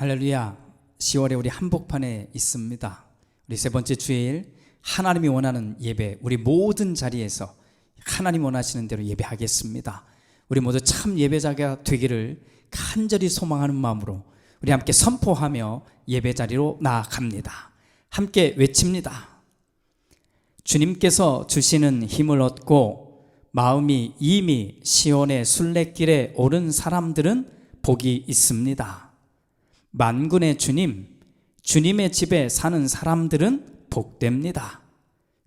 할렐루야. 10월에 우리 한복판에 있습니다. 우리 세 번째 주일 하나님이 원하는 예배, 우리 모든 자리에서 하나님 원하시는 대로 예배하겠습니다. 우리 모두 참 예배자가 되기를 간절히 소망하는 마음으로 우리 함께 선포하며 예배 자리로 나아갑니다. 함께 외칩니다. 주님께서 주시는 힘을 얻고 마음이 이미 시온의 순례길에 오른 사람들은 복이 있습니다. 만군의 주님, 주님의 집에 사는 사람들은 복됩니다.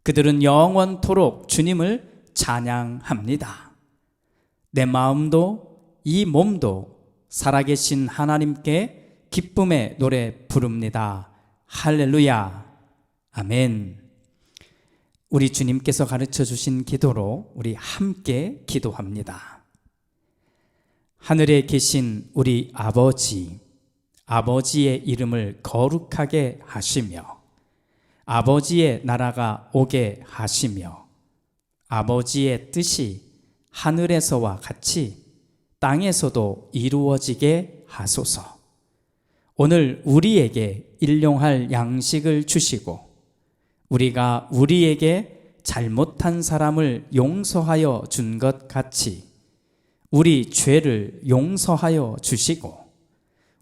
그들은 영원토록 주님을 찬양합니다. 내 마음도 이 몸도 살아계신 하나님께 기쁨의 노래 부릅니다. 할렐루야. 아멘. 우리 주님께서 가르쳐 주신 기도로 우리 함께 기도합니다. 하늘에 계신 우리 아버지, 아버지의 이름을 거룩하게 하시며 아버지의 나라가 오게 하시며 아버지의 뜻이 하늘에서와 같이 땅에서도 이루어지게 하소서. 오늘 우리에게 일용할 양식을 주시고 우리가 우리에게 잘못한 사람을 용서하여 준 것 같이 우리 죄를 용서하여 주시고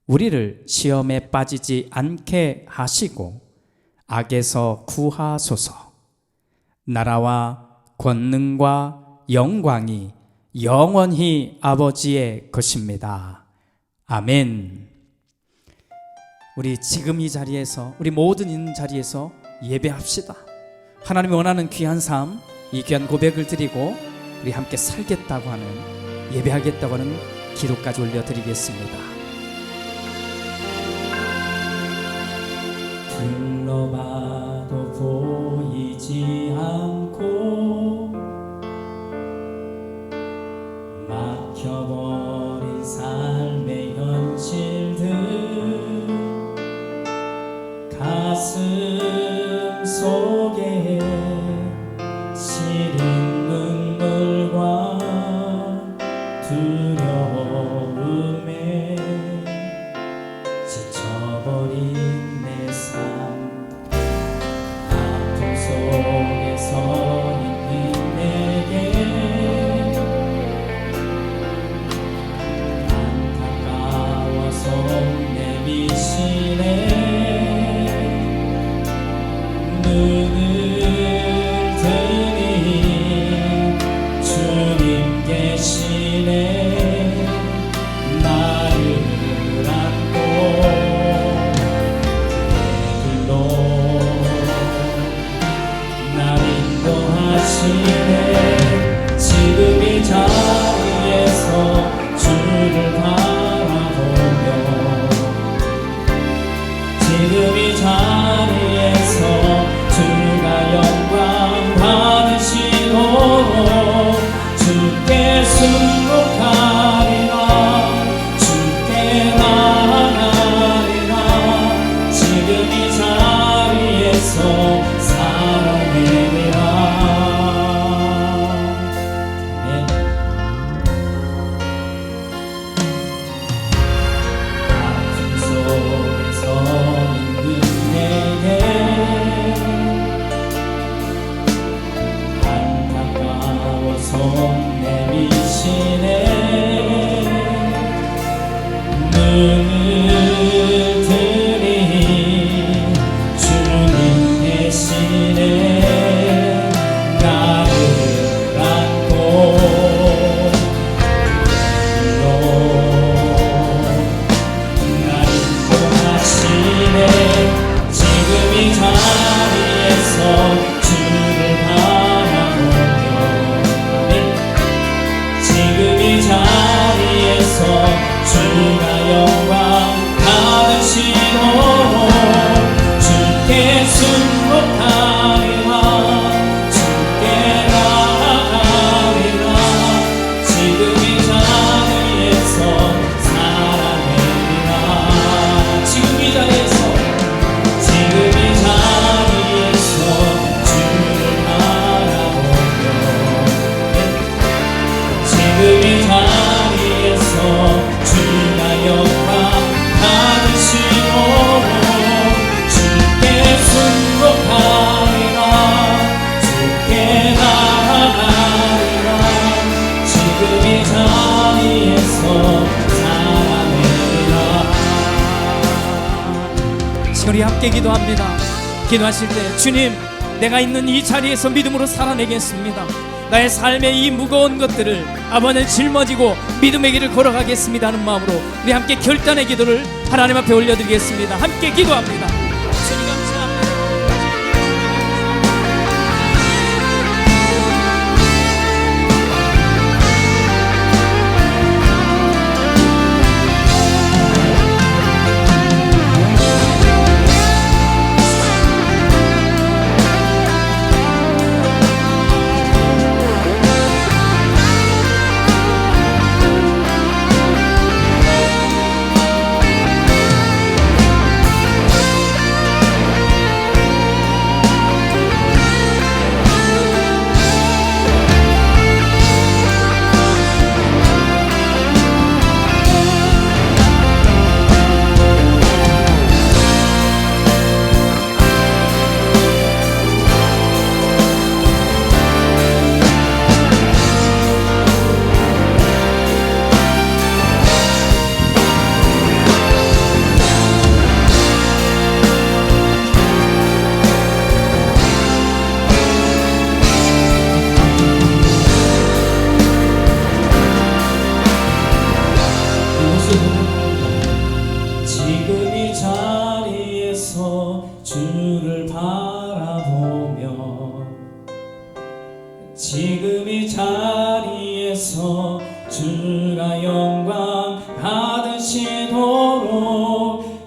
우리를 시험에 빠지지 않게 하시고 악에서 구하소서. 나라와 권능과 영광이 영원히 아버지의 것입니다. 아멘. 우리 지금 이 자리에서, 우리 모든 있는 자리에서 예배합시다. 하나님이 원하는 귀한 삶, 이 귀한 고백을 드리고 우리 함께 살겠다고 하는, 예배하겠다고 하는 기도까지 올려드리겠습니다. 둘러봐도 보이지 않고 막혀버린 삶의 현실들 가슴 속에 시린 눈물과 두려움에 지쳐버린 내 삶 아픔 속에서 있는 내게 안타까워서 내미시네. 눈을 드니 주님 계시네. 나를 안고 내 길로 날 인도하시네. 지금 이 자리에서 주를 바라보며 지금 이 자리에서 주가 영광 받으시도록 주께 순복하리라. 주께 나아가리라. 지금 이 자리에서 살아내리라. 아픔 속에서 있는 내게 안타까워서 내미시네. 시간 우리 함께 기도합니다. 기도하실 때 주님, 내가 있는 이 자리에서 믿음으로 살아내겠습니다. 나의 삶의 이 무거운 것들을 아버지는 짊어지고 믿음의 길을 걸어가겠습니다 하는 마음으로 우리 함께 결단의 기도를 하나님 앞에 올려드리겠습니다. 함께 기도합니다. 주님 감사합니다. 지금 이 자리에서 주를 바라보며 지금 이 자리에서 주가 영광 받으시도록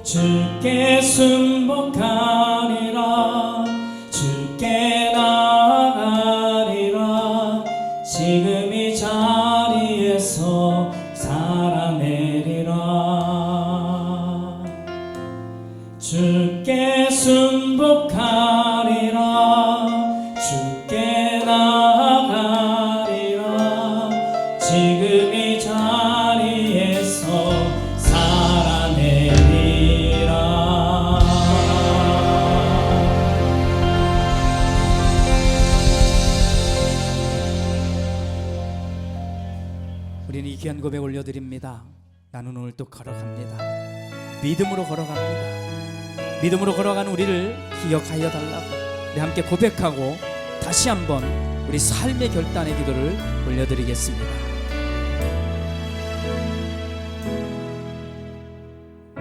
주께 순복하리라 주께 나아가리라 지금 이 자리에서 살아내리라 주께 순복하리라 주께 나아가리라 지금 이 자리에서 살아내리라. 우리는 이 귀한 고백 올려드립니다. 나는 오늘 또 걸어갑니다. 믿음으로 걸어갑니다. 믿음으로 걸어가는 우리를 기억하여 달라고 우리 함께 고백하고 다시 한번 우리 삶의 결단의 기도를 올려드리겠습니다.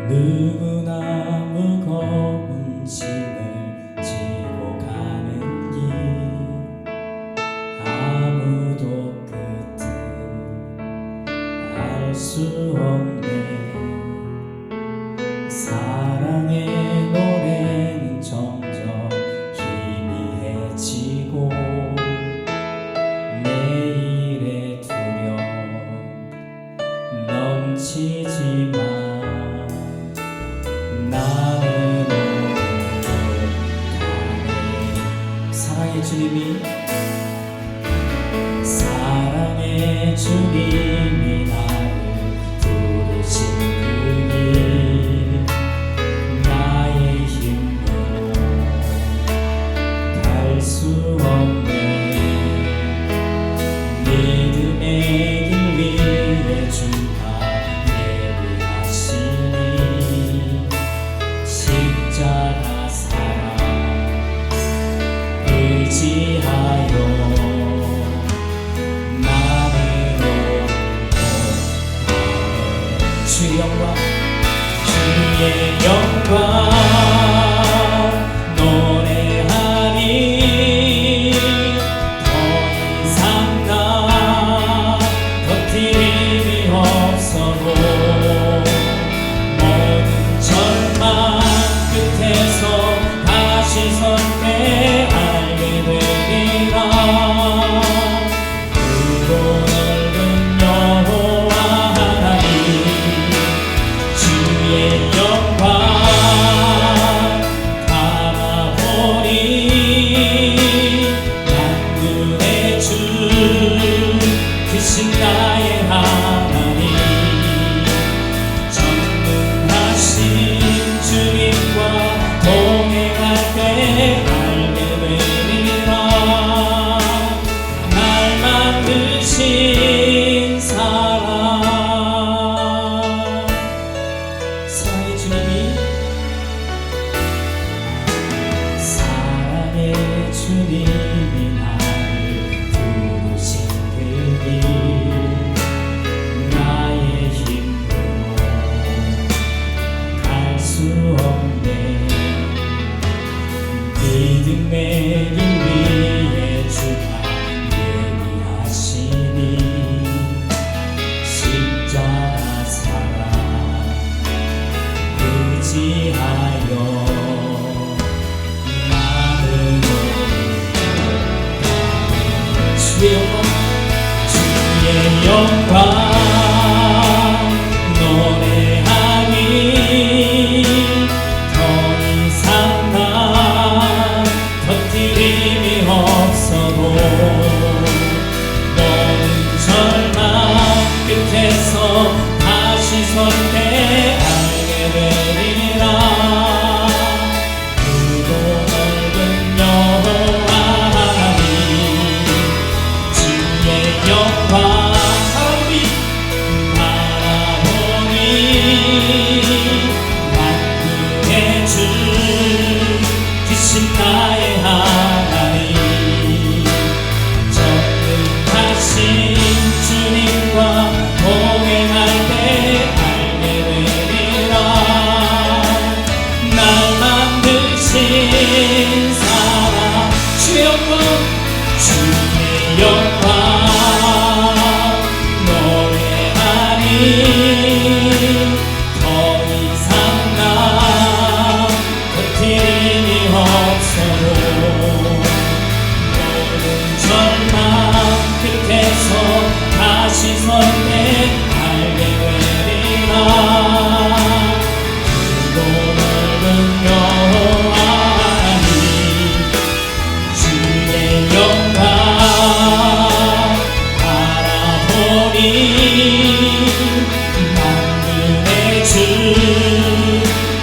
누구나 무거운 짐을 지고 가는 길 아무도 끝을 알 수 없네 사랑의 노래는 점점 희미해지고 내일의 두려움 믿음의 길 위에 주가 예비하시니 십자가 사랑 의지하여 주의 영광 노래하니 더 이상 나 터뜨림이 없어도 너는 절망 끝에서 다시 설 때 알게 되리라. 크고 넓은 여호와 영광 바라보니 만군의 주 크신 나의 하나님 전능하신 주님과 동행할 때 알게 되리라. 날 만드신 사랑 주의 영광 주의 영광 더 이상 나 터뜨림이 없어도 모든 절망 끝에서 다시 설 때 알게 되리라. 크고 넓은 여호와 하나님 주의 영광 바라보니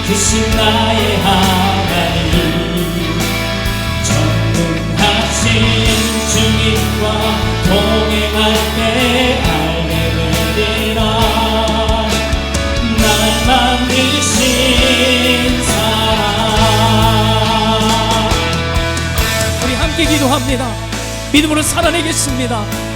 크신 나의 하나님 전능하신 주님과 동행할 때 알게 되리라. 날 만드신 사랑. 우리 함께 기도합니다. 믿음으로 살아내겠습니다.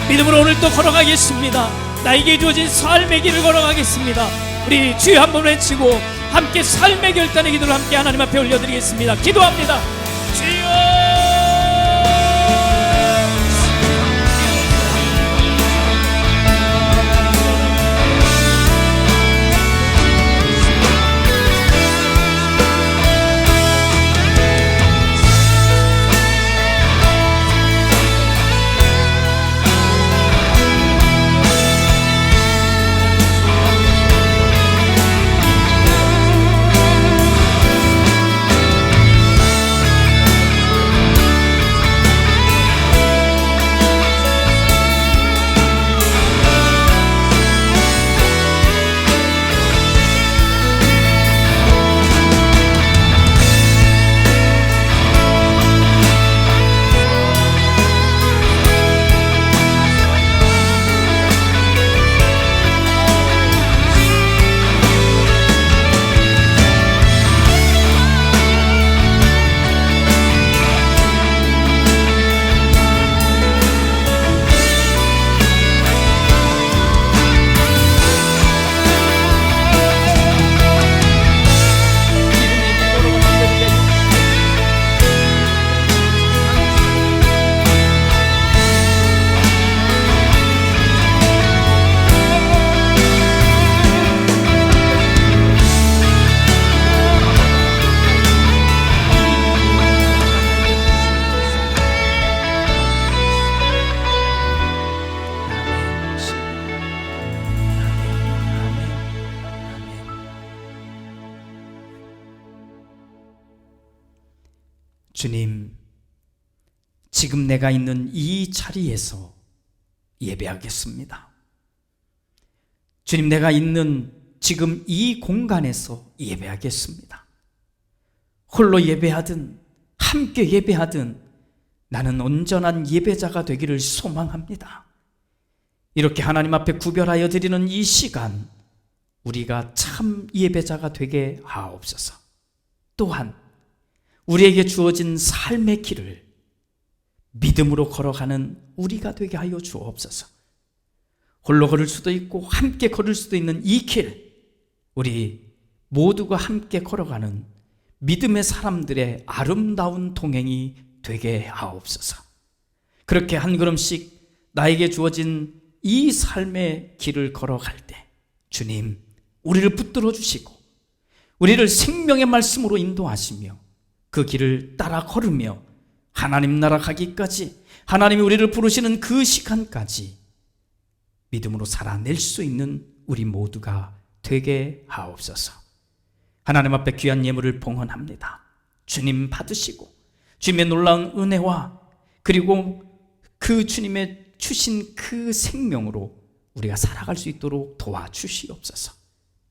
믿음으로 오늘 또 걸어가겠습니다. 나에게 주어진 삶의 길을 걸어가겠습니다. 우리 주여 한번 외치고 함께 삶의 결단의 기도를 함께 하나님 앞에 올려드리겠습니다. 기도합니다. 주여 주님, 지금 내가 있는 이 자리에서 예배하겠습니다. 주님, 내가 있는 지금 이 공간에서 예배하겠습니다. 홀로 예배하든 함께 예배하든 나는 온전한 예배자가 되기를 소망합니다. 이렇게 하나님 앞에 구별하여 드리는 이 시간, 우리가 참 예배자가 되게 하옵소서. 또한 우리에게 주어진 삶의 길을 믿음으로 걸어가는 우리가 되게 하여 주옵소서. 홀로 걸을 수도 있고 함께 걸을 수도 있는 이 길, 우리 모두가 함께 걸어가는 믿음의 사람들의 아름다운 동행이 되게 하옵소서. 그렇게 한 걸음씩 나에게 주어진 이 삶의 길을 걸어갈 때 주님, 우리를 붙들어 주시고 우리를 생명의 말씀으로 인도하시며 그 길을 따라 걸으며 하나님 나라 가기까지, 하나님이 우리를 부르시는 그 시간까지 믿음으로 살아낼 수 있는 우리 모두가 되게 하옵소서. 하나님 앞에 귀한 예물을 봉헌합니다. 주님 받으시고 주님의 놀라운 은혜와 그리고 그 주님의 주신 그 생명으로 우리가 살아갈 수 있도록 도와주시옵소서.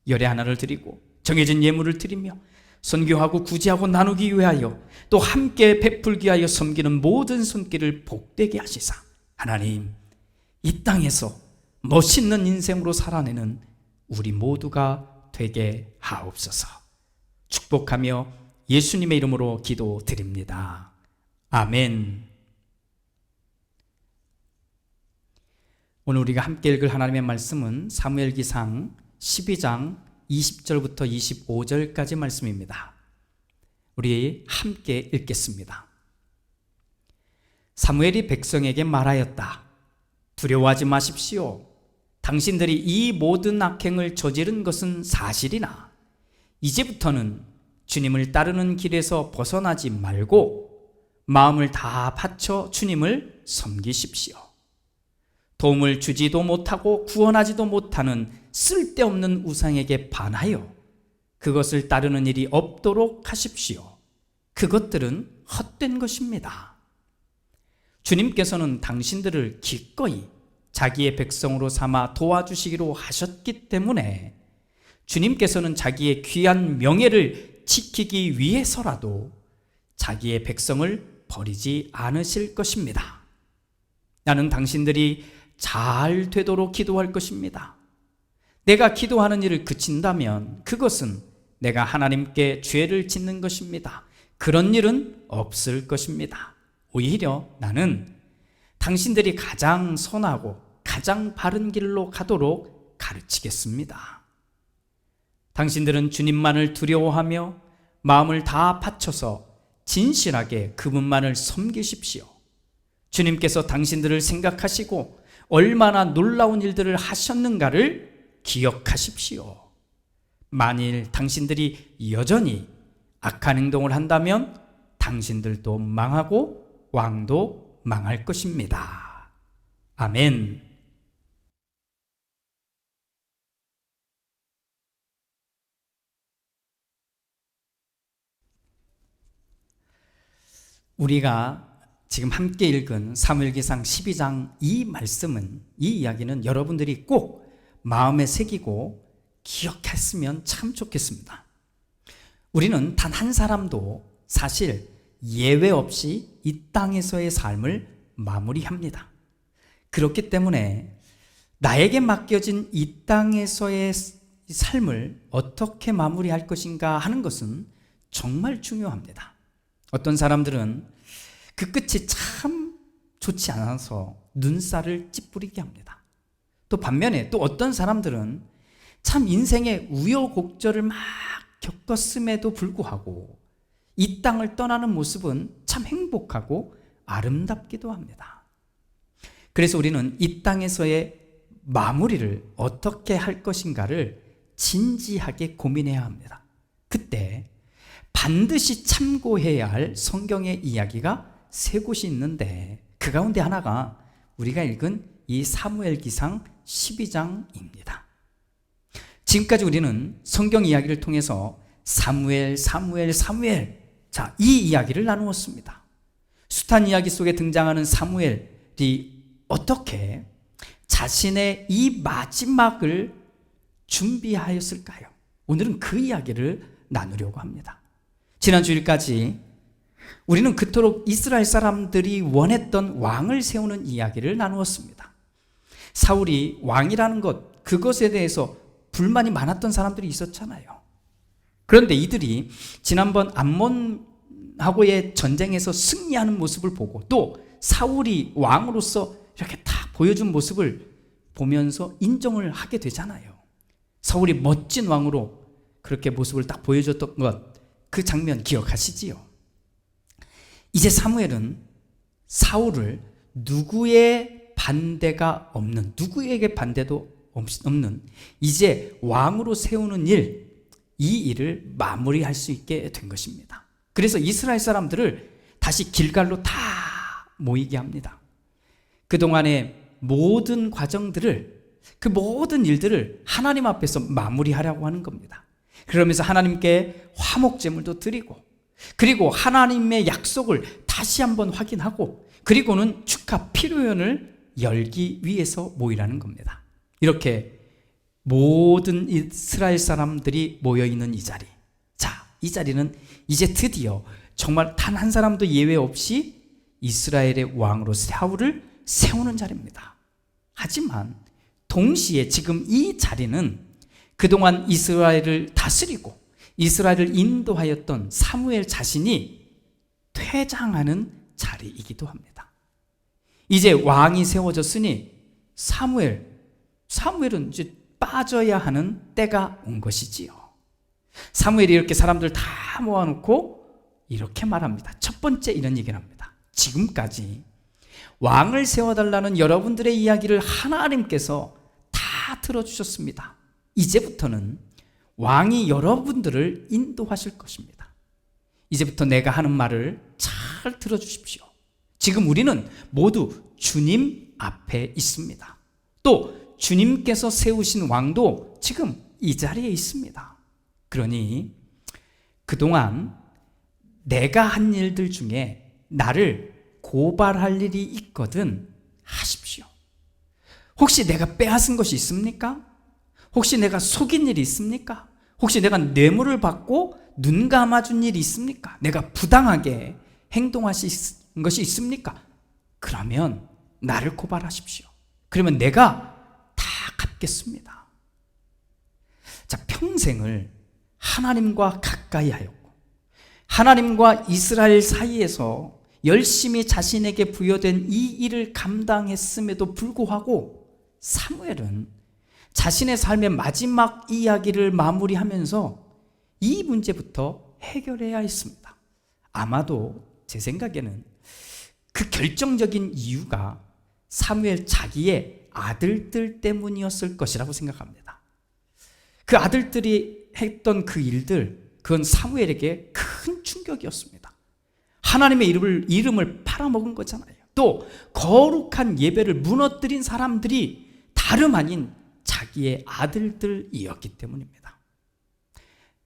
열의 하나를 드리고 정해진 예물을 드리며 선교하고 구제하고 나누기 위하여 또 함께 베풀기 위하여 섬기는 모든 손길을 복되게 하시사 하나님, 이 땅에서 멋있는 인생으로 살아내는 우리 모두가 되게 하옵소서. 축복하며 예수님의 이름으로 기도드립니다. 아멘. 오늘 우리가 함께 읽을 하나님의 말씀은 사무엘기상 12장 20절부터 25절까지 말씀입니다. 우리 함께 읽겠습니다. 사무엘이 백성에게 말하였다. 두려워하지 마십시오. 당신들이 이 모든 악행을 저지른 것은 사실이나 이제부터는 주님을 따르는 길에서 벗어나지 말고 마음을 다 바쳐 주님을 섬기십시오. 도움을 주지도 못하고 구원하지도 못하는 쓸데없는 우상에게 반하여 그것을 따르는 일이 없도록 하십시오. 그것들은 헛된 것입니다. 주님께서는 당신들을 기꺼이 자기의 백성으로 삼아 도와주시기로 하셨기 때문에 주님께서는 자기의 귀한 명예를 지키기 위해서라도 자기의 백성을 버리지 않으실 것입니다. 나는 당신들이 잘 되도록 기도할 것입니다. 내가 기도하는 일을 그친다면 그것은 내가 하나님께 죄를 짓는 것입니다. 그런 일은 없을 것입니다. 오히려 나는 당신들이 가장 선하고 가장 바른 길로 가도록 가르치겠습니다. 당신들은 주님만을 두려워하며 마음을 다 바쳐서 진실하게 그분만을 섬기십시오. 주님께서 당신들을 생각하시고 얼마나 놀라운 일들을 하셨는가를 기억하십시오. 만일 당신들이 여전히 악한 행동을 한다면 당신들도 망하고 왕도 망할 것입니다. 아멘. 우리가 지금 함께 읽은 사무엘기상 12장 이 말씀은, 이 이야기는 여러분들이 꼭 마음에 새기고 기억했으면 참 좋겠습니다. 우리는 단 한 사람도 사실 예외 없이 이 땅에서의 삶을 마무리합니다. 그렇기 때문에 나에게 맡겨진 이 땅에서의 삶을 어떻게 마무리할 것인가 하는 것은 정말 중요합니다. 어떤 사람들은 그 끝이 참 좋지 않아서 눈살을 찌푸리게 합니다. 또 반면에 또 어떤 사람들은 참 인생의 우여곡절을 막 겪었음에도 불구하고 이 땅을 떠나는 모습은 참 행복하고 아름답기도 합니다. 그래서 우리는 이 땅에서의 마무리를 어떻게 할 것인가를 진지하게 고민해야 합니다. 그때 반드시 참고해야 할 성경의 이야기가 세 곳이 있는데 그 가운데 하나가 우리가 읽은 이 사무엘기상 12장입니다. 지금까지 우리는 성경 이야기를 통해서 사무엘, 자, 이 이야기를 나누었습니다. 숱한 이야기 속에 등장하는 사무엘이 어떻게 자신의 이 마지막을 준비하였을까요? 오늘은 그 이야기를 나누려고 합니다. 지난 주일까지 우리는 그토록 이스라엘 사람들이 원했던 왕을 세우는 이야기를 나누었습니다. 사울이 왕이라는 것, 그것에 대해서 불만이 많았던 사람들이 있었잖아요. 그런데 이들이 지난번 암몬하고의 전쟁에서 승리하는 모습을 보고 또 사울이 왕으로서 이렇게 딱 보여준 모습을 보면서 인정을 하게 되잖아요. 사울이 멋진 왕으로 그렇게 모습을 딱 보여줬던 것, 그 장면 기억하시지요? 이제 사무엘은 사울을 누구의 반대가 없는, 누구에게 반대도 없는 이제 왕으로 세우는 일, 이 일을 마무리할 수 있게 된 것입니다. 그래서 이스라엘 사람들을 다시 길갈로 다 모이게 합니다. 그동안의 모든 과정들을, 그 모든 일들을 하나님 앞에서 마무리하려고 하는 겁니다. 그러면서 하나님께 화목제물도 드리고, 그리고 하나님의 약속을 다시 한번 확인하고, 그리고는 축하 피로연을 열기 위해서 모이라는 겁니다. 이렇게 모든 이스라엘 사람들이 모여있는 이 자리, 자, 이 자리는 이제 드디어 정말 단 한 사람도 예외 없이 이스라엘의 왕으로 사울을 세우는 자리입니다. 하지만 동시에 지금 이 자리는 그동안 이스라엘을 다스리고 이스라엘을 인도하였던 사무엘 자신이 퇴장하는 자리이기도 합니다. 이제 왕이 세워졌으니 사무엘은 이제 빠져야 하는 때가 온 것이지요. 사무엘이 이렇게 사람들 다 모아놓고 이렇게 말합니다. 첫 번째 이런 얘기를 합니다. 지금까지 왕을 세워달라는 여러분들의 이야기를 하나님께서 다 들어주셨습니다. 이제부터는 왕이 여러분들을 인도하실 것입니다. 이제부터 내가 하는 말을 잘 들어주십시오. 지금 우리는 모두 주님 앞에 있습니다. 또 주님께서 세우신 왕도 지금 이 자리에 있습니다. 그러니 그동안 내가 한 일들 중에 나를 고발할 일이 있거든 하십시오. 혹시 내가 빼앗은 것이 있습니까? 혹시 내가 속인 일이 있습니까? 혹시 내가 뇌물을 받고 눈 감아준 일이 있습니까? 내가 부당하게 행동하신 것이 있습니까? 그러면 나를 고발하십시오. 그러면 내가 다 갚겠습니다. 자, 평생을 하나님과 가까이 하였고 하나님과 이스라엘 사이에서 열심히 자신에게 부여된 이 일을 감당했음에도 불구하고 사무엘은 자신의 삶의 마지막 이야기를 마무리하면서 이 문제부터 해결해야 했습니다. 아마도 제 생각에는 그 결정적인 이유가 사무엘 자기의 아들들 때문이었을 것이라고 생각합니다. 그 아들들이 했던 그 일들, 그건 사무엘에게 큰 충격이었습니다. 하나님의 이름을 팔아먹은 거잖아요. 또 거룩한 예배를 무너뜨린 사람들이 다름 아닌 자기의 아들들이었기 때문입니다.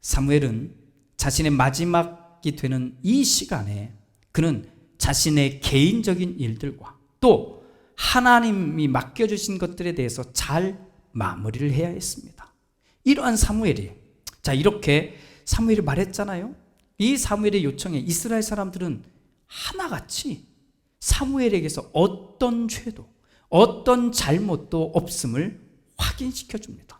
사무엘은 자신의 마지막이 되는 이 시간에 그는 자신의 개인적인 일들과 또 하나님이 맡겨주신 것들에 대해서 잘 마무리를 해야 했습니다. 이러한 사무엘이, 자, 이렇게 사무엘이 말했잖아요. 이 사무엘의 요청에 이스라엘 사람들은 하나같이 사무엘에게서 어떤 죄도 어떤 잘못도 없음을 확인시켜 줍니다.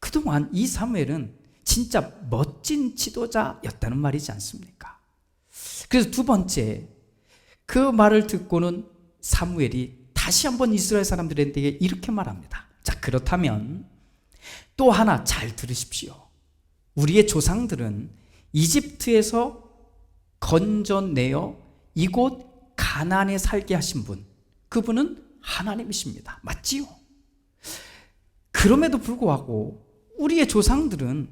그동안 이 사무엘은 진짜 멋진 지도자였다는 말이지 않습니까? 그래서 두 번째, 그 말을 듣고는 사무엘이 다시 한번 이스라엘 사람들에게 이렇게 말합니다. 자, 그렇다면 또 하나 잘 들으십시오. 우리의 조상들은 이집트에서 건져내어 이곳 가나안에 살게 하신 분, 그분은 하나님이십니다. 맞지요? 그럼에도 불구하고 우리의 조상들은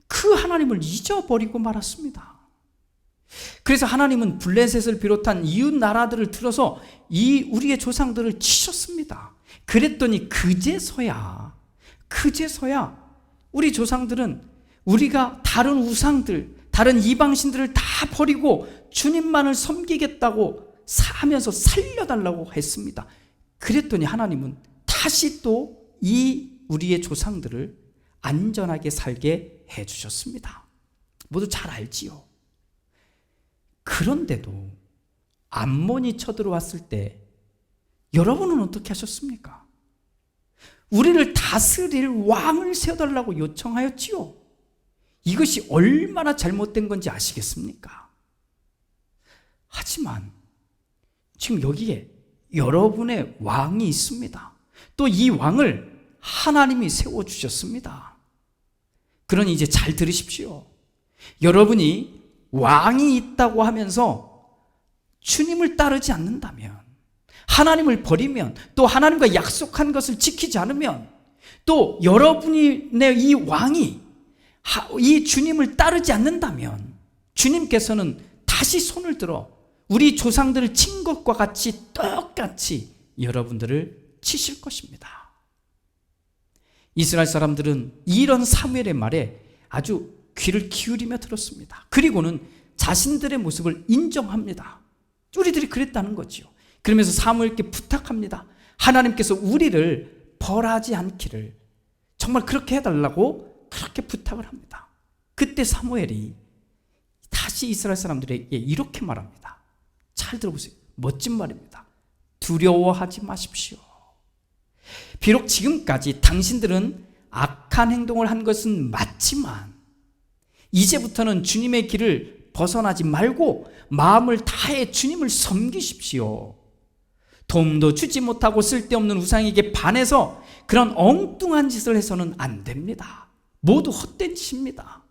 그 하나님을 잊어버리고 말았습니다. 그래서 하나님은 블레셋을 비롯한 이웃 나라들을 틀어서 이 우리의 조상들을 치셨습니다. 그랬더니 그제서야 우리 조상들은 우리가 다른 우상들, 다른 이방신들을 다 버리고 주님만을 섬기겠다고 하면서 살려달라고 했습니다. 그랬더니 하나님은 다시 또 이 우리의 조상들을 안전하게 살게 해주셨습니다. 모두 잘 알지요. 그런데도 암몬이 쳐들어왔을 때 여러분은 어떻게 하셨습니까? 우리를 다스릴 왕을 세워달라고 요청하였지요. 이것이 얼마나 잘못된 건지 아시겠습니까? 하지만 지금 여기에 여러분의 왕이 있습니다. 또 이 왕을 하나님이 세워주셨습니다. 그러니 이제 잘 들으십시오. 여러분이 왕이 있다고 하면서 주님을 따르지 않는다면, 하나님을 버리면, 또 하나님과 약속한 것을 지키지 않으면, 또 여러분의 이 왕이 이 주님을 따르지 않는다면 주님께서는 다시 손을 들어 우리 조상들을 친 것과 같이 똑같이 여러분들을 치실 것입니다. 이스라엘 사람들은 이런 사무엘의 말에 아주 귀를 기울이며 들었습니다. 그리고는 자신들의 모습을 인정합니다. 우리들이 그랬다는 거죠. 그러면서 사무엘께 부탁합니다. 하나님께서 우리를 벌하지 않기를 정말 그렇게 해달라고 그렇게 부탁을 합니다. 그때 사무엘이 다시 이스라엘 사람들에게 이렇게 말합니다. 잘 들어보세요. 멋진 말입니다. 두려워하지 마십시오. 비록 지금까지 당신들은 악한 행동을 한 것은 맞지만 이제부터는 주님의 길을 벗어나지 말고 마음을 다해 주님을 섬기십시오. 도움도 주지 못하고 쓸데없는 우상에게 반해서 그런 엉뚱한 짓을 해서는 안 됩니다. 모두 헛된 짓입니다.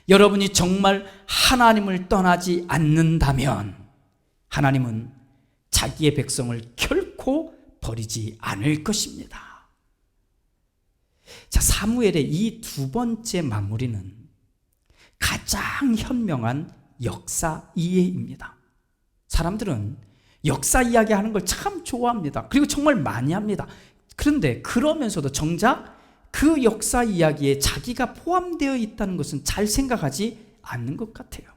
여러분이 정말 하나님을 떠나지 않는다면 하나님은 자기의 백성을 결코 버리지 않을 것입니다. 자, 사무엘의 이 두 번째 마무리는 가장 현명한 역사 이해입니다. 사람들은 역사 이야기하는 걸 참 좋아합니다. 그리고 정말 많이 합니다. 그런데 그러면서도 정작 그 역사 이야기에 자기가 포함되어 있다는 것은 잘 생각하지 않는 것 같아요.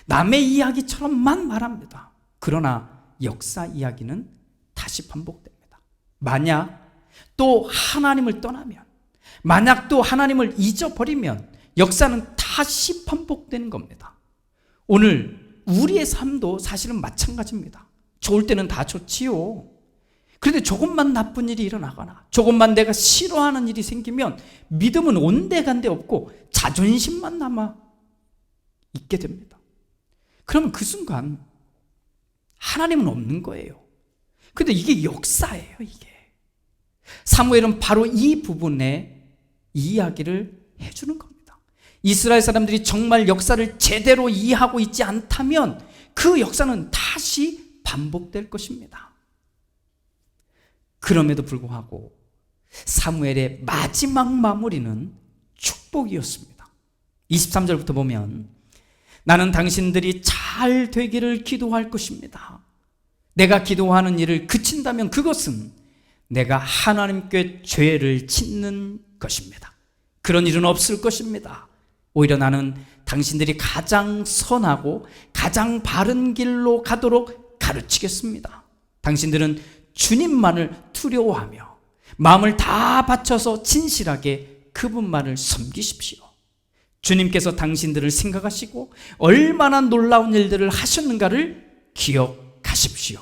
남의 이야기처럼만 말합니다. 그러나 역사 이야기는 다시 반복됩니다. 만약 또 하나님을 떠나면, 만약 또 하나님을 잊어버리면 역사는 다시 반복되는 겁니다. 오늘 우리의 삶도 사실은 마찬가지입니다. 좋을 때는 다 좋지요. 그런데 조금만 나쁜 일이 일어나거나 조금만 내가 싫어하는 일이 생기면 믿음은 온데간데 없고 자존심만 남아 있게 됩니다. 그러면 그 순간 하나님은 없는 거예요. 그런데 이게 역사예요. 이게 사무엘은 바로 이 부분에 이야기를 해주는 겁니다. 이스라엘 사람들이 정말 역사를 제대로 이해하고 있지 않다면 그 역사는 다시 반복될 것입니다. 그럼에도 불구하고 사무엘의 마지막 마무리는 축복이었습니다. 23절부터 보면 나는 당신들이 잘 되기를 기도할 것입니다. 내가 기도하는 일을 그친다면 그것은 내가 하나님께 죄를 짓는 것입니다. 그런 일은 없을 것입니다. 오히려 나는 당신들이 가장 선하고 가장 바른 길로 가도록 가르치겠습니다. 당신들은 주님만을 두려워하며 마음을 다 바쳐서 진실하게 그분만을 섬기십시오. 주님께서 당신들을 생각하시고 얼마나 놀라운 일들을 하셨는가를 기억하십시오.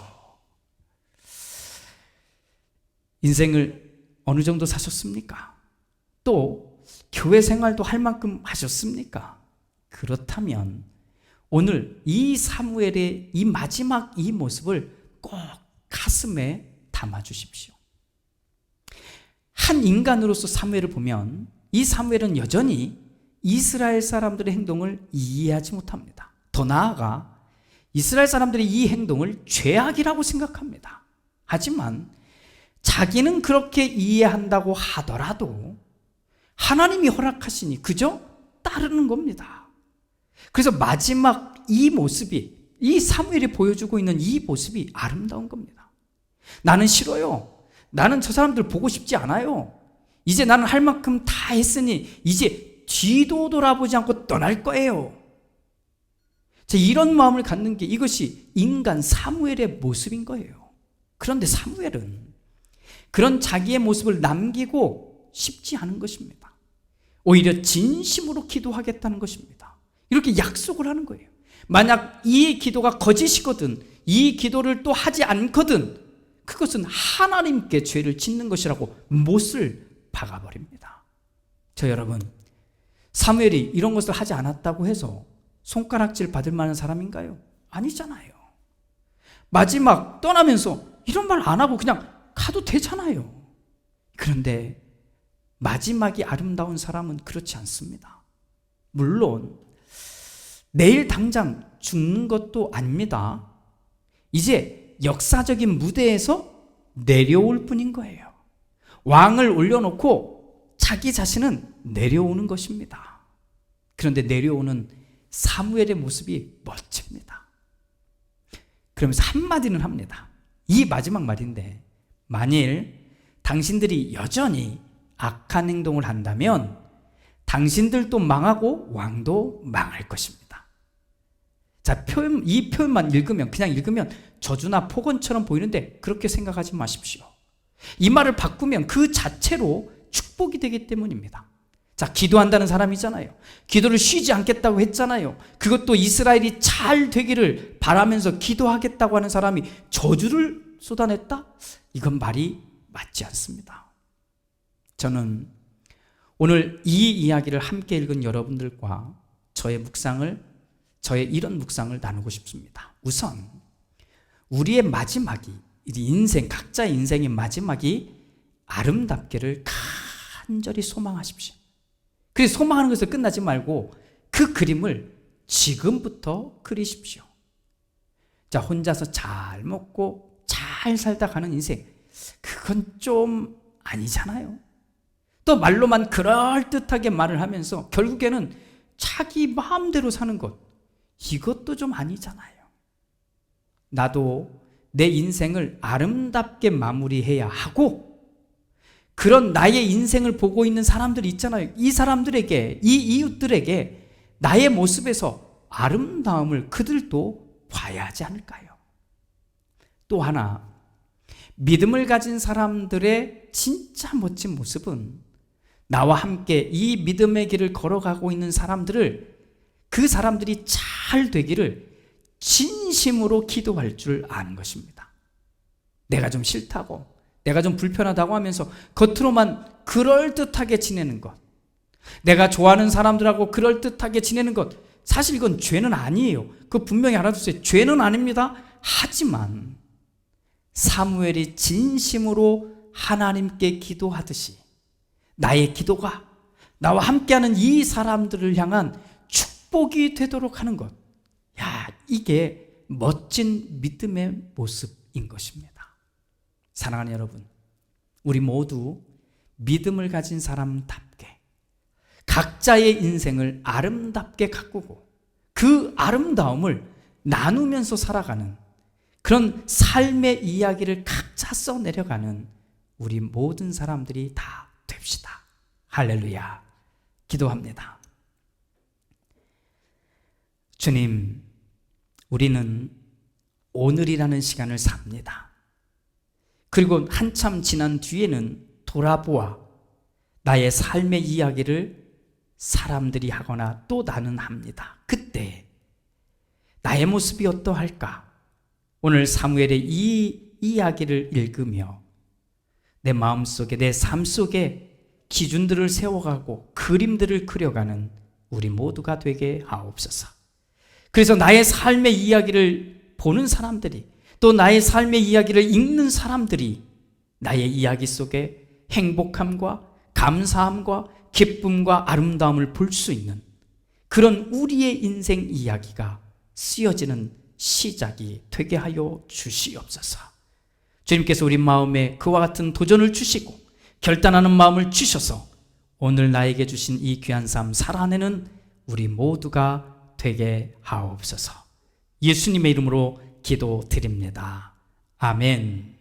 인생을 어느 정도 사셨습니까? 또 교회 생활도 할 만큼 하셨습니까? 그렇다면 오늘 이 사무엘의 이 마지막 이 모습을 꼭 가슴에 담아주십시오. 한 인간으로서 사무엘을 보면 이 사무엘은 여전히 이스라엘 사람들의 행동을 이해하지 못합니다. 더 나아가 이스라엘 사람들이 이 행동을 죄악이라고 생각합니다. 하지만 자기는 그렇게 이해한다고 하더라도 하나님이 허락하시니 그저 따르는 겁니다. 그래서 마지막 이 모습이, 이 사무엘이 보여주고 있는 이 모습이 아름다운 겁니다. 나는 싫어요. 나는 저 사람들 보고 싶지 않아요. 이제 나는 할 만큼 다 했으니 이제 뒤도 돌아보지 않고 떠날 거예요. 이런 마음을 갖는 게 이것이 인간 사무엘의 모습인 거예요. 그런데 사무엘은 그런 자기의 모습을 남기고 싶지 않은 것입니다. 오히려 진심으로 기도하겠다는 것입니다. 이렇게 약속을 하는 거예요. 만약 이 기도가 거짓이거든, 이 기도를 또 하지 않거든, 그것은 하나님께 죄를 짓는 것이라고 못을 박아버립니다. 저 여러분, 사무엘이 이런 것을 하지 않았다고 해서 손가락질 받을 만한 사람인가요? 아니잖아요. 마지막 떠나면서 이런 말 안 하고 그냥 가도 되잖아요. 그런데 마지막이 아름다운 사람은 그렇지 않습니다. 물론 내일 당장 죽는 것도 아닙니다. 이제 역사적인 무대에서 내려올 뿐인 거예요. 왕을 올려놓고 자기 자신은 내려오는 것입니다. 그런데 내려오는 사무엘의 모습이 멋집니다. 그러면서 한마디는 합니다. 이 마지막 말인데, 만일 당신들이 여전히 악한 행동을 한다면 당신들도 망하고 왕도 망할 것입니다. 자, 이 표현만 읽으면, 그냥 읽으면 저주나 폭언처럼 보이는데 그렇게 생각하지 마십시오. 이 말을 바꾸면 그 자체로 축복이 되기 때문입니다. 자, 기도한다는 사람이잖아요. 기도를 쉬지 않겠다고 했잖아요. 그것도 이스라엘이 잘 되기를 바라면서 기도하겠다고 하는 사람이 저주를 쏟아냈다? 이건 말이 맞지 않습니다. 저는 오늘 이 이야기를 함께 읽은 여러분들과 저의 이런 묵상을 나누고 싶습니다. 우선 우리의 마지막이, 각자의 인생의 마지막이 아름답기를 간절히 소망하십시오. 그래서 소망하는 것을 끝나지 말고 그 그림을 지금부터 그리십시오. 자, 혼자서 잘 먹고 잘 살다 가는 인생, 그건 좀 아니잖아요. 또 말로만 그럴듯하게 말을 하면서 결국에는 자기 마음대로 사는 것, 이것도 좀 아니잖아요. 나도 내 인생을 아름답게 마무리해야 하고, 그런 나의 인생을 보고 있는 사람들이 있잖아요. 이 사람들에게, 이 이웃들에게 나의 모습에서 아름다움을 그들도 봐야 하지 않을까요? 또 하나, 믿음을 가진 사람들의 진짜 멋진 모습은 나와 함께 이 믿음의 길을 걸어가고 있는 그 사람들이 잘 되기를 진심으로 기도할 줄 아는 것입니다. 내가 좀 싫다고, 내가 좀 불편하다고 하면서 겉으로만 그럴듯하게 지내는 것, 내가 좋아하는 사람들하고 그럴듯하게 지내는 것, 사실 이건 죄는 아니에요. 그거 분명히 알아두세요. 죄는 아닙니다. 하지만 사무엘이 진심으로 하나님께 기도하듯이 나의 기도가 나와 함께하는 이 사람들을 향한 축복이 되도록 하는 것, 이게 멋진 믿음의 모습인 것입니다. 사랑하는 여러분, 우리 모두 믿음을 가진 사람답게 각자의 인생을 아름답게 가꾸고 그 아름다움을 나누면서 살아가는 그런 삶의 이야기를 각자 써내려가는 우리 모든 사람들이 다 됩시다. 할렐루야. 기도합니다. 주님, 우리는 오늘이라는 시간을 삽니다. 그리고 한참 지난 뒤에는 돌아보아 나의 삶의 이야기를 사람들이 하거나 또 나는 합니다. 그때 나의 모습이 어떠할까? 오늘 사무엘의 이 이야기를 읽으며 내 마음속에, 내 삶 속에 기준들을 세워가고 그림들을 그려가는 우리 모두가 되게 하옵소서. 그래서 나의 삶의 이야기를 보는 사람들이, 또 나의 삶의 이야기를 읽는 사람들이 나의 이야기 속에 행복함과 감사함과 기쁨과 아름다움을 볼 수 있는 그런 우리의 인생 이야기가 쓰여지는 시작이 되게 하여 주시옵소서. 주님께서 우리 마음에 그와 같은 도전을 주시고 결단하는 마음을 주셔서 오늘 나에게 주신 이 귀한 삶 살아내는 우리 모두가 되게 하옵소서. 예수님의 이름으로 기도드립니다. 아멘.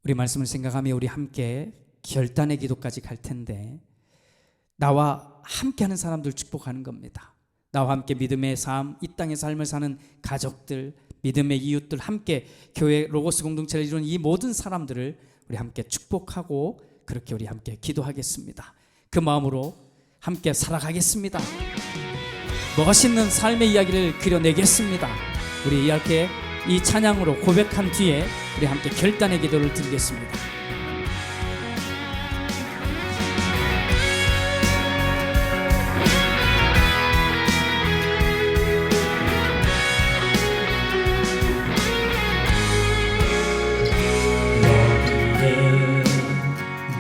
우리 말씀을 생각하며 우리 함께 결단의 기도까지 갈 텐데, 나와 함께하는 사람들 축복하는 겁니다. 나와 함께 믿음의 삶, 이 땅의 삶을 사는 가족들, 믿음의 이웃들, 함께 교회 로고스 공동체를 이루는 이 모든 사람들을 우리 함께 축복하고 그렇게 우리 함께 기도하겠습니다. 그 마음으로 함께 살아가겠습니다. 멋있는 삶의 이야기를 그려내겠습니다. 우리 이렇게 이 찬양으로 고백한 뒤에 우리 함께 결단의 기도를 드리겠습니다.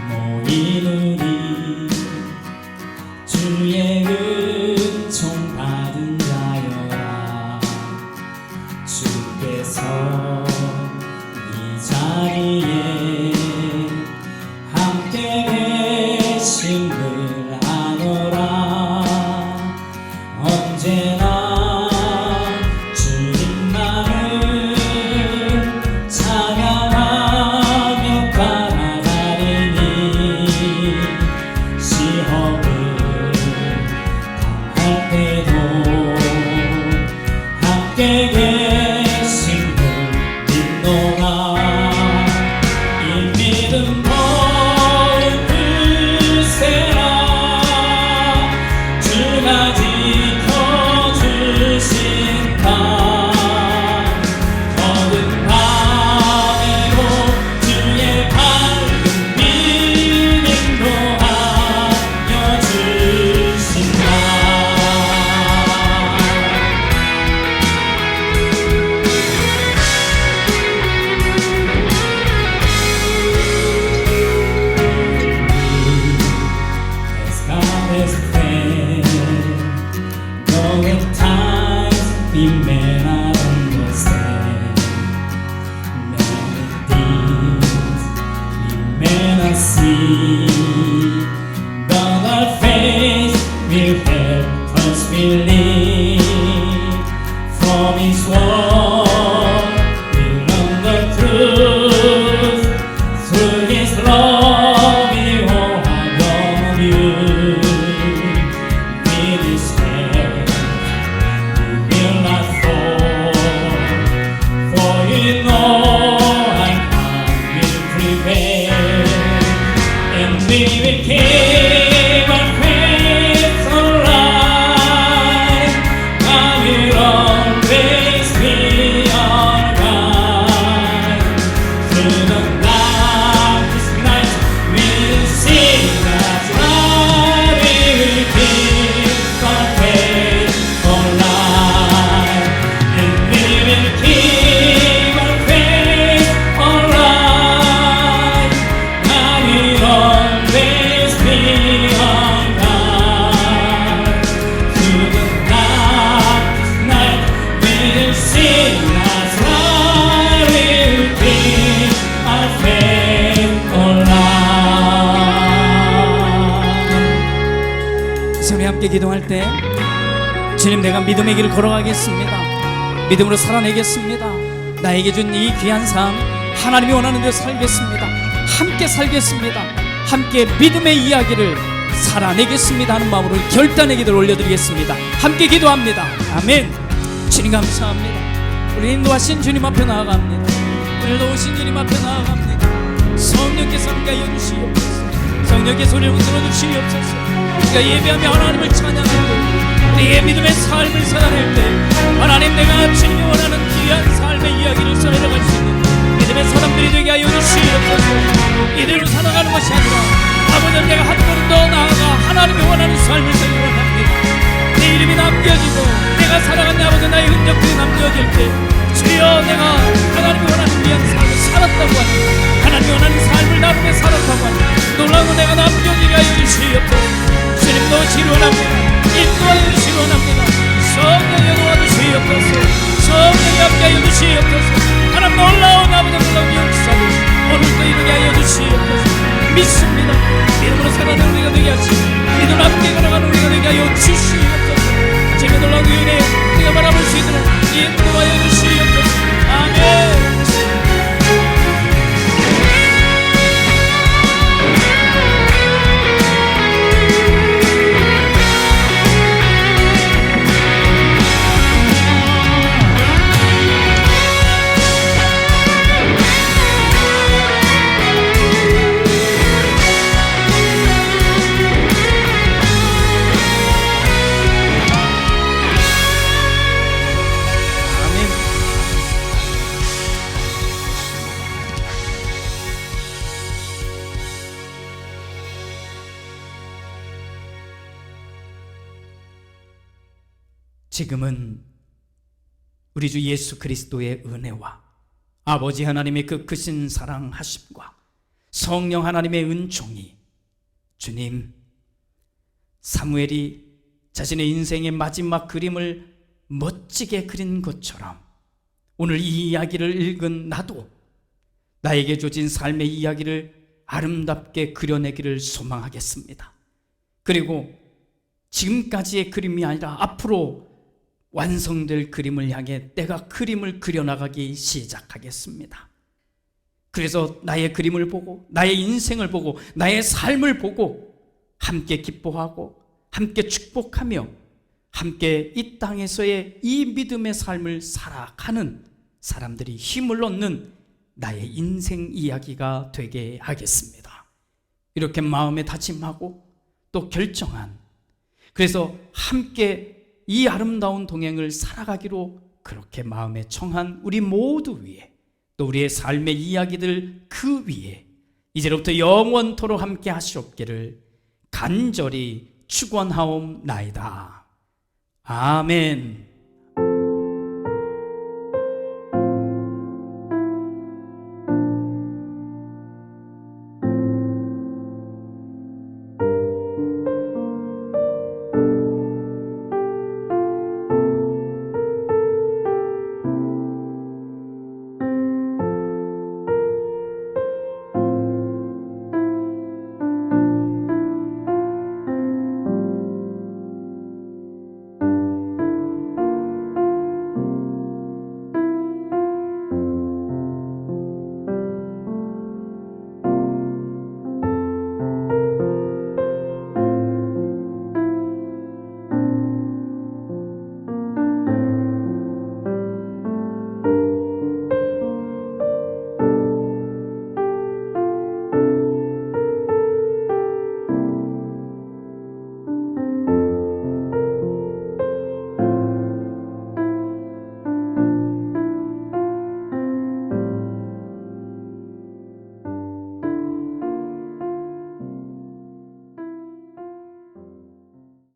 모인 우리 주의 은총 받은 자여라. 주께서 이 자리에 함께 계심을 아노라. 언제나 주님만을 찬양하며 따라다니니 시험을 당할 때도 함께 계심을 믿노라. 이 믿음 더욱 굳세라. 주가 지켜주신다. 어두운 밤에도 주의 밝은 빛 인도하여 주신다. As God is fair, though at times we may not understand, many things we may not see, but our faith will help us believe. From His word we learn the truth. Through His love we all have known you. With His strength we will not fall, for you know our God will prevail, and we will keep our faith alive. God will always be our guide. Through the darkest night we'll sing God's light. We will keep our faith alive, and we will keep our faith alive. God will always be our guide. Through the darkest night we'll sing God's light. We'll keep our faith alive. 이제 우리 함께 기도할 때 주님, 내가 믿음의 길을 걸어가겠습니다. 믿음으로 살아내겠습니다. 나에게 준 이 귀한 삶 하나님이 원하는 대로 살겠습니다. 함께 살겠습니다. 함께 믿음의 이야기를 살아내겠습니다 하는 마음으로 결단의 기도를 올려드리겠습니다. 함께 기도합니다. 아멘. 주님 감사합니다. 우리 인도하신 주님 앞에 나아갑니다. 우리를 도우신 주님 앞에 나아갑니다. 성령께서 함께 해주시옵소서. 성령의 소리를 들어주시옵소서. 우리가 예배하며 하나님을 찬양할 때, 우리의 믿음의 삶을 살아낼 때, 하나님, 내가 주님이 원하는 귀한 삶의 이야기를 살아갈 수 있는 믿음의 사람들이 되게 하여 주시옵소서. 이대로 살아가는 것이 아니라 아버지, 내가 한 걸음 더 나아가 하나님이 원하는 삶을 살기 원합니다. 내 이름이 남겨지고 내가 살아간 내 아버지, 나의 흔적들이 남겨질 때, 주여, 내가 하나님이 원하는 귀한 삶을 살았다고 하니, 하나님이 원하는 삶을 나름에 살았다고 하니 놀라운 거 내가 남겨지게 하여 주시옵소서. 주님도 지원합니다. 인도하여 주시옵소서. 성령여 도와주시옵소서. 성령이 함께 하여 주시옵소서. 하나님, 놀라운 아버지, 놀라운 역사를 오늘도 이루게 하여 주시옵소서. 믿습니다. 믿음으로 살아가는 우리가 되게 하시고, 믿음 함께 걸어가는 우리가 되게 하여 주시옵소서. 주님의 놀라운 은혜 우리가 바라볼 수 있도록 인도하여 주시옵소서. 아멘. 지금은 우리 주 예수 그리스도의 은혜와 아버지 하나님의 그 크신 사랑하심과 성령 하나님의 은총이 주님, 사무엘이 자신의 인생의 마지막 그림을 멋지게 그린 것처럼 오늘 이 이야기를 읽은 나도 나에게 주어진 삶의 이야기를 아름답게 그려내기를 소망하겠습니다. 그리고 지금까지의 그림이 아니라 앞으로 완성될 그림을 향해 내가 그림을 그려나가기 시작하겠습니다. 그래서 나의 그림을 보고 나의 인생을 보고 나의 삶을 보고 함께 기뻐하고 함께 축복하며 함께 이 땅에서의 이 믿음의 삶을 살아가는 사람들이 힘을 얻는 나의 인생 이야기가 되게 하겠습니다. 이렇게 마음에 다짐하고 또 결정한, 그래서 함께 이 아름다운 동행을 살아가기로 그렇게 마음에 청한 우리 모두 위에, 또 우리의 삶의 이야기들 그 위에 이제로부터 영원토록 함께 하시옵기를 간절히 축원하옵나이다. 아멘.